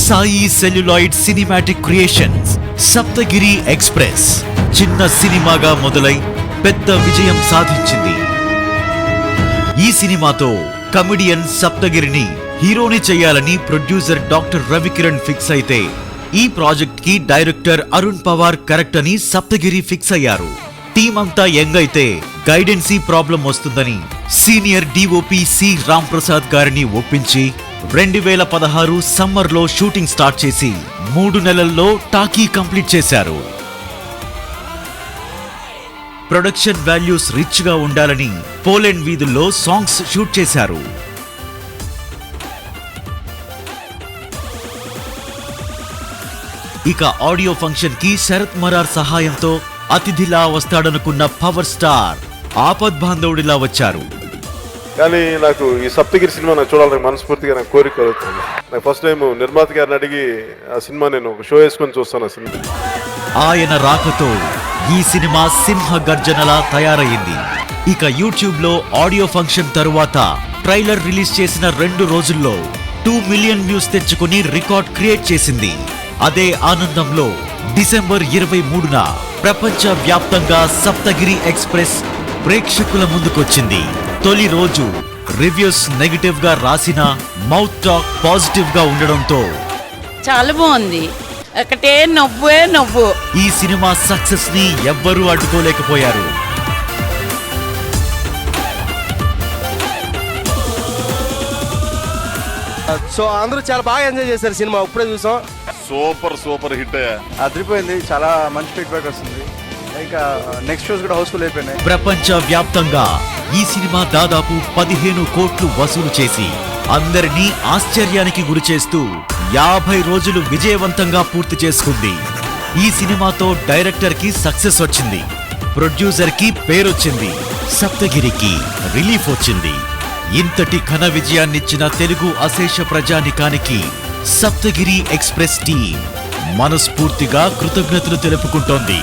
Sai celluloid cinematic creations Saptagiri express చిన్న సినిమాగా మొదలై పెద్ద విజయం సాధించింది. ఈ సినిమాతో కమెడియన్ సప్తగిరిని హీరోని చేయాలని ప్రొడ్యూసర్ డాక్టర్ రవికిరణ్ ఫిక్స్ అయితే ఈ ప్రాజెక్ట్ కి డైరెక్టర్ అరుణ్ పవార్ కరెక్ట్ అని సప్తగిరి ఫిక్స్ అయ్యారు. టీం అంతా యంగ్ అయితే గైడెన్సీ ప్రాబ్లం వస్తుందని senior DOP C Ram Prasad గారిని ఒప్పించి 2016 సమ్మర్ లో షూటింగ్ స్టార్ట్ చేసి 3 నెలల్లో టాకీ కంప్లీట్ చేశారు. ప్రొడక్షన్ వాల్యూస్ రిచ్ గా ఉండాలని పోలాండ్ వీధుల్లో సాంగ్స్ షూట్ చేశారు. ఇక ఆడియో ఫంక్షన్ కి శరత్ మరార్ సహాయంతో అతిథిలా వస్తాడనుకున్న పవర్ స్టార్ ఆపద్ బాంధవుడిలా వచ్చారు. కానీ నాకు ఈ సప్తగిరి సినిమా నాకు చూడాలని మనస్ఫూర్తిగా నాకు కోరిక కలుగుతుంది. నాకు ఫస్ట్ టైం నిర్మాత గారిని అడిగి ఆ సినిమా నేను ఒక షో వేసుకొని చూస్తాను. ఆ సినిమా ఆయన రాకతో ఈ సినిమా సింహ గర్జనలా తయారయ్యింది. ఇక యూట్యూబ్ లో ఆడియో ఫంక్షన్ తరువాత ట్రైలర్ రిలీజ్ చేసిన 2 రోజుల్లో 2 మిలియన్ వ్యూస్ తెచ్చుకుని రికార్డ్ క్రియేట్ చేసింది. అదే ఆనందంలో డిసెంబర్ 23న ప్రపంచ వ్యాప్తంగా సప్తగిరి ఎక్స్ప్రెస్ ప్రేక్షకుల ముందుకొచ్చింది. తొలి రోజు రివ్యూస్ నెగటివ్ గా రాసిన మౌత్ టాక్ పాజిటివ్ గా ఉండడంతో చాలా బాగుంది. ఒకటే నవ్వు. ఈ సినిమా సక్సెస్ ని ఎవ్వరూ అడ్డుకోలేకపోయారు. సో అందరూ చాలా బాగా ఎంజాయ్ చేశారు సినిమా. ఇప్పుడే చూసాం. సూపర్ హిట్ అదిరిపోయింది. చాలా మంచి ఫీడ్బ్యాక్ వస్తుంది. ఇంకా నెక్స్ట్ షోస్ కూడా హౌస్ఫుల్ అయిపోయినాయి. ప్రపంచ వ్యాప్తంగా ఈ సినిమా దాదాపు 15 కోట్లు వసూలు చేసి అందరినీ ఆశ్చర్యానికి గురి చేస్తూ 50 రోజులు విజయవంతంగా పూర్తి చేసుకుంది. ఈ సినిమాతో డైరెక్టర్ కి సక్సెస్ వచ్చింది, ప్రొడ్యూసర్ కి పేరొచ్చింది, సప్తగిరికి రిలీఫ్ వచ్చింది. ఇంతటి ఘన విజయాన్నిచ్చిన తెలుగు అశేష ప్రజానికానికి సప్తగిరి ఎక్స్ప్రెస్ టీం మనస్ఫూర్తిగా కృతజ్ఞతలు తెలుపుకుంటోంది.